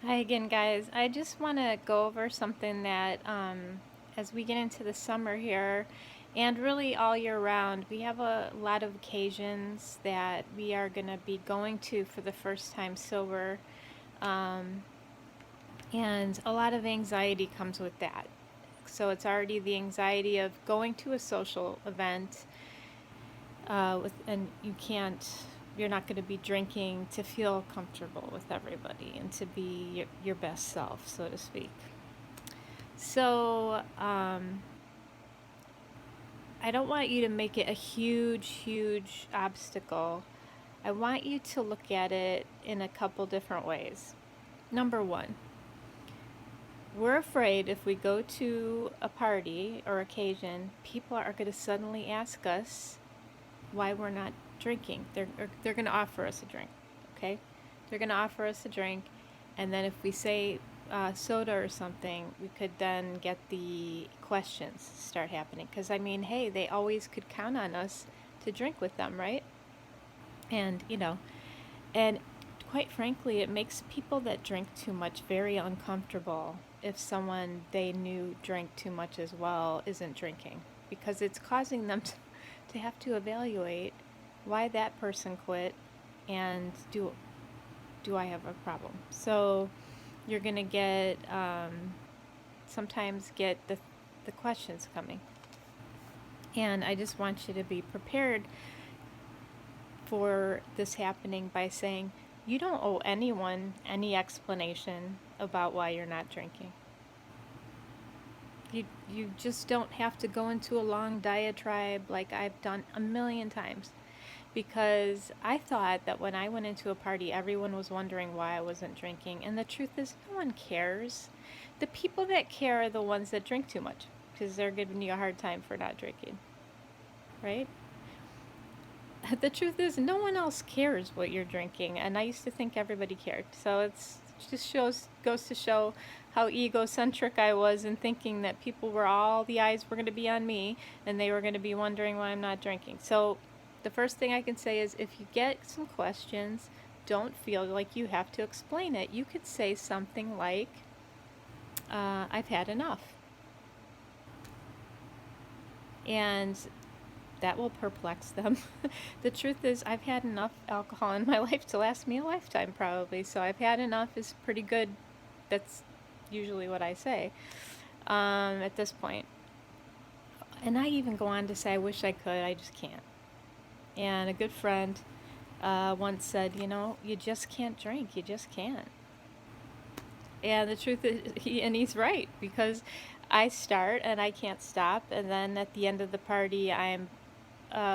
Hi again, guys. I just want to go over something that as we get into the summer here and really all year round, we have a lot of occasions that we are going to be going to for the first time sober. Um, and a lot of anxiety comes with that. So it's already the anxiety of going to a social event and you're not going to be drinking to feel comfortable with everybody and to be your best self, so to speak. So, I don't want you to make it a huge, huge obstacle. I want you to look at it in a couple different ways. Number one, we're afraid if we go to a party or occasion, people are going to suddenly ask us why we're not drinking. They're going to offer us a drink, okay? They're going to offer us a drink, and then if we say soda or something, we could then get the questions start happening. Because I mean, hey, they always could count on us to drink with them, right? And and quite frankly, it makes people that drink too much very uncomfortable if someone they knew drank too much as well isn't drinking, because it's causing them to have to evaluate why that person quit and do I have a problem. So you're going to get sometimes get the questions coming. And I just want you to be prepared for this happening by saying you don't owe anyone any explanation about why you're not drinking. You just don't have to go into a long diatribe like I've done a million times, because I thought that when I went into a party, everyone was wondering why I wasn't drinking. And the truth is, no one cares. The people that care are the ones that drink too much, because they're giving you a hard time for not drinking, right? The truth is, no one else cares what you're drinking. And I used to think everybody cared. So it just goes to show how egocentric I was in thinking that all the eyes were going to be on me and they were going to be wondering why I'm not drinking. So the first thing I can say is, if you get some questions, don't feel like you have to explain it. You could say something like, I've had enough. And that will perplex them. The truth is, I've had enough alcohol in my life to last me a lifetime, probably. So I've had enough is pretty good. That's usually what I say at this point. And I even go on to say, I wish I could, I just can't. And a good friend once said, you just can't drink. You just can't. And the truth is, he's right, because I start and I can't stop. And then at the end of the party, I'm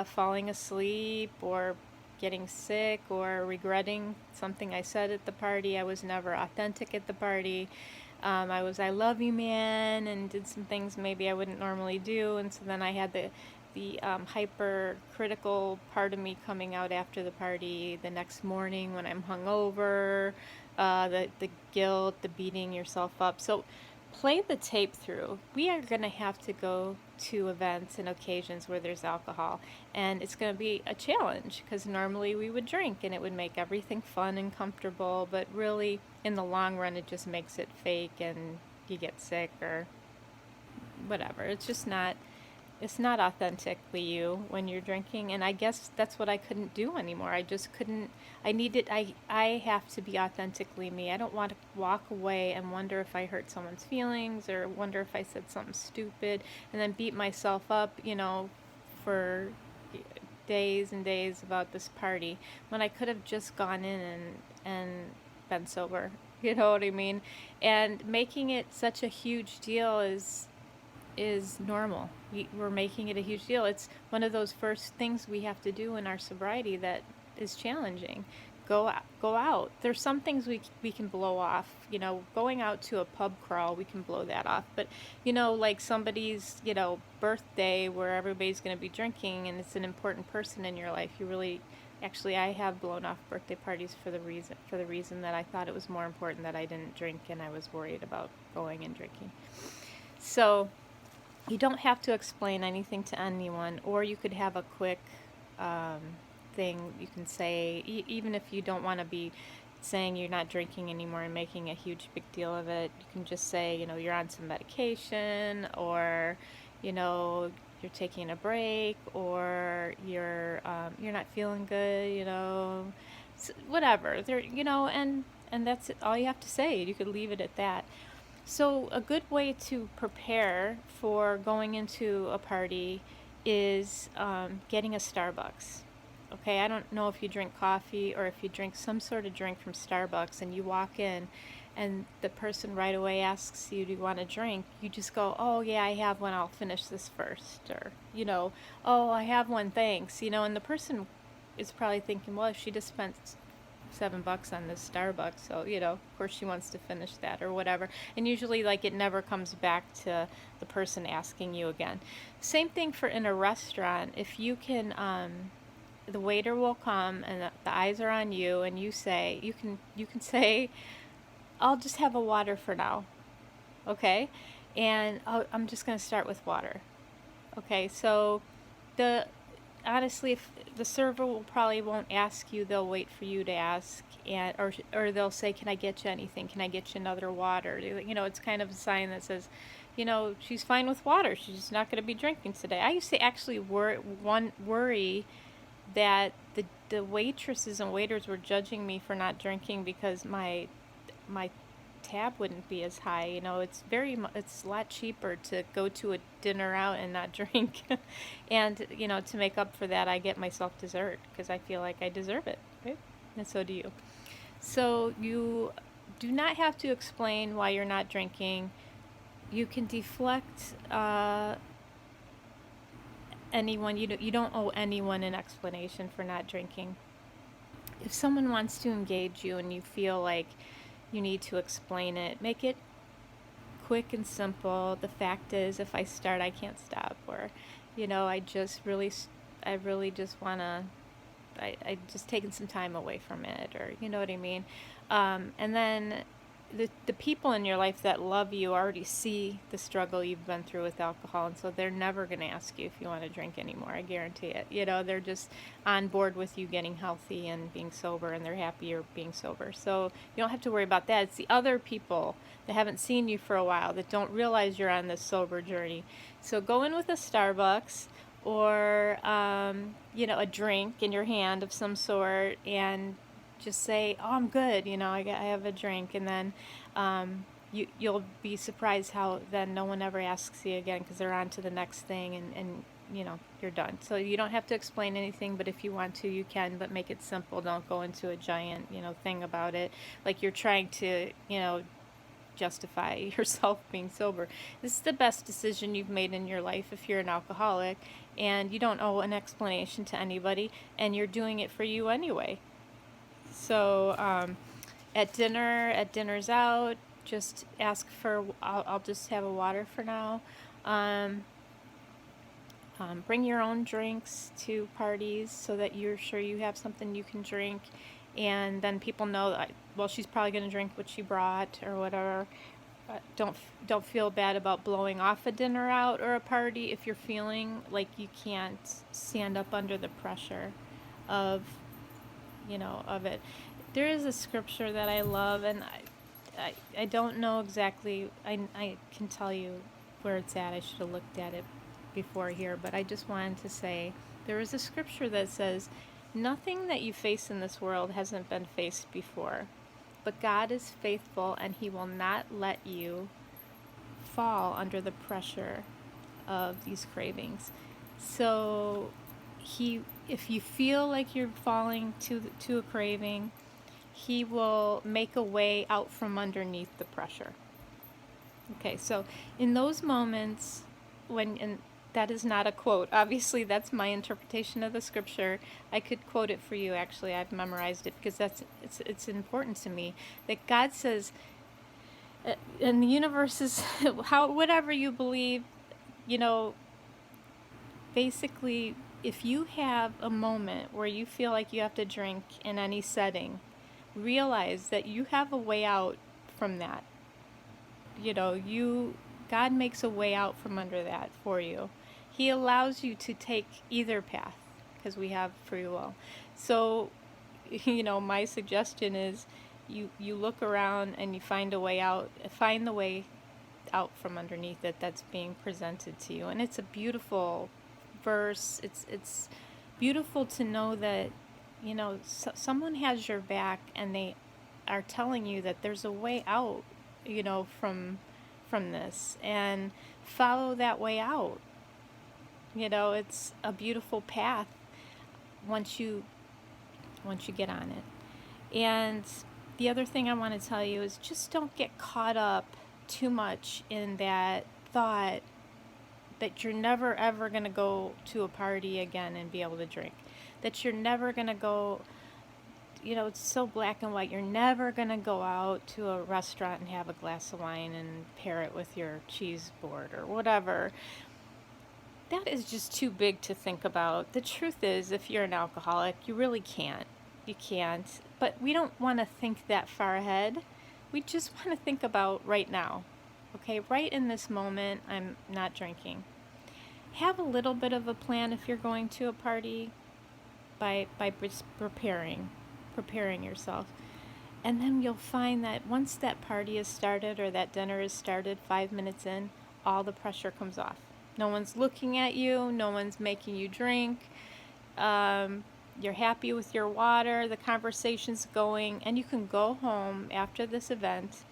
falling asleep or getting sick or regretting something I said at the party. I was never authentic at the party. I was I love you man and did some things maybe I wouldn't normally do, and so then I had the hypercritical part of me coming out after the party the next morning when I'm hungover, the guilt, the beating yourself up. So play the tape through. We are going to have to go to events and occasions where there's alcohol, and it's going to be a challenge because normally we would drink and it would make everything fun and comfortable, but really in the long run it just makes it fake and you get sick or whatever. It's not authentically you when you're drinking, and I guess that's what I couldn't do anymore. I just couldn't. I have to be authentically me. I don't want to walk away and wonder if I hurt someone's feelings or wonder if I said something stupid and then beat myself up, for days and days about this party when I could have just gone in and been sober. You know what I mean? And making it such a huge deal is normal. We're making it a huge deal. It's one of those first things we have to do in our sobriety that is challenging. Go out. There's some things we can blow off. Going out to a pub crawl, we can blow that off. But like somebody's birthday where everybody's going to be drinking and it's an important person in your life, you really. Actually, I have blown off birthday parties for the reason that I thought it was more important that I didn't drink and I was worried about going and drinking. So you don't have to explain anything to anyone, or you could have a quick thing you can say, even if you don't want to be saying you're not drinking anymore and making a huge big deal of it. You can just say, you're on some medication, or, you know, you're taking a break, or you're not feeling good, whatever. And that's all you have to say. You could leave it at that. So a good way to prepare for going into a party is getting a Starbucks. Okay, I don't know if you drink coffee or if you drink some sort of drink from Starbucks and you walk in and the person right away asks you, do you want a drink? You just go, oh yeah, I have one, I'll finish this first. Or, oh, I have one, thanks. And the person is probably thinking, well, she just spent $7 on this Starbucks, so of course she wants to finish that or whatever. And usually, like, it never comes back to the person asking you again. Same thing for in a restaurant. If you can, the waiter will come and the eyes are on you, and you can say, I'll just have a water for now, okay? And I'm just going to start with water, okay? So the honestly, if the server will probably won't ask you, they'll wait for you to ask, and or they'll say, can I get you anything? Can I get you another water? It's kind of a sign that says, she's fine with water. She's just not going to be drinking today. I used to actually worry that the waitresses and waiters were judging me for not drinking because my tab wouldn't be as high. It's a lot cheaper to go to a dinner out and not drink. And to make up for that, I get myself dessert because I feel like I deserve it, right? And so do you. So you do not have to explain why you're not drinking. You can deflect anyone. You don't owe anyone an explanation for not drinking. If someone wants to engage you and you feel like you need to explain it, make it quick and simple. The fact is, if I start, I can't stop. Or, I really just want to, I just taken some time away from it, or you know what I mean? And then the people in your life that love you already see the struggle you've been through with alcohol, and so they're never going to ask you if you want to drink anymore. I guarantee it. They're just on board with you getting healthy and being sober, and they're happy you're being sober. So you don't have to worry about that. It's the other people that haven't seen you for a while that don't realize you're on this sober journey. So go in with a Starbucks or a drink in your hand of some sort, and just say, oh, I'm good, I have a drink, and then you'll be surprised how then no one ever asks you again because they're on to the next thing, and you're done. So you don't have to explain anything, but if you want to, you can, but make it simple. Don't go into a giant thing about it like you're trying to justify yourself being sober. This is the best decision you've made in your life if you're an alcoholic, and you don't owe an explanation to anybody, and you're doing it for you anyway. So at dinner's out, just ask for, I'll just have a water for now. Bring your own drinks to parties so that you're sure you have something you can drink, and then people know that, well, she's probably going to drink what she brought or whatever. Don't feel bad about blowing off a dinner out or a party if you're feeling like you can't stand up under the pressure of of it. There is a scripture that I love, and I don't know exactly, I can tell you where it's at. I should have looked at it before here, but I just wanted to say there is a scripture that says, nothing that you face in this world hasn't been faced before, but God is faithful, and he will not let you fall under the pressure of these cravings. So if you feel like you're falling to a craving, he will make a way out from underneath the pressure. Okay, so in those moments and that is not a quote. Obviously, that's my interpretation of the scripture. I could quote it for you. Actually, I've memorized it because it's important to me that God says, and the universe is whatever you believe, basically, if you have a moment where you feel like you have to drink in any setting, realize that you have a way out from that. God makes a way out from under that for you. He allows you to take either path because we have free will. So, my suggestion is you look around and you find a way out, find the way out from underneath it that's being presented to you. And it's a beautiful verse. It's beautiful to know that, someone has your back and they are telling you that there's a way out, from this, and follow that way out. It's a beautiful path once you get on it. And the other thing I want to tell you is just don't get caught up too much in that thought that you're never ever going to go to a party again and be able to drink. That you're never going to go, it's so black and white. You're never going to go out to a restaurant and have a glass of wine and pair it with your cheese board or whatever. That is just too big to think about. The truth is, if you're an alcoholic, you really can't. You can't. But we don't want to think that far ahead. We just want to think about right now. Okay, right in this moment, I'm not drinking. Have a little bit of a plan if you're going to a party by preparing yourself. And then you'll find that once that party is started or that dinner is started, 5 minutes in, all the pressure comes off. No one's looking at you. No one's making you drink. You're happy with your water. The conversation's going. And you can go home after this event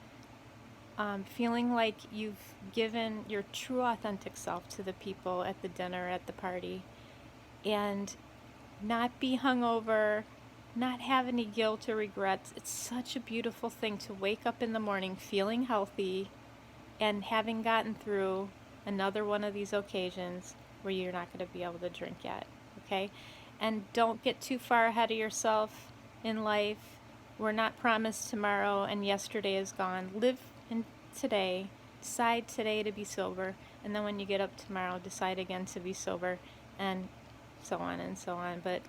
feeling like you've given your true, authentic self to the people at the dinner, at the party. And not be hungover, not have any guilt or regrets. It's such a beautiful thing to wake up in the morning feeling healthy and having gotten through another one of these occasions where you're not going to be able to drink yet, okay? And don't get too far ahead of yourself in life. We're not promised tomorrow, and yesterday is gone. Live in today. Decide today to be sober, and then when you get up tomorrow, decide again to be sober, and so on and so on, but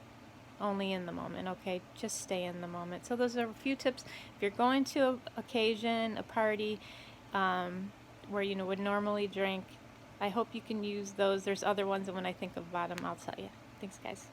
only in the moment, okay? Just stay in the moment. So those are a few tips. If you're going to an occasion, a party, where you would normally drink, I hope you can use those. There's other ones, and when I think about them, I'll tell you. Thanks, guys.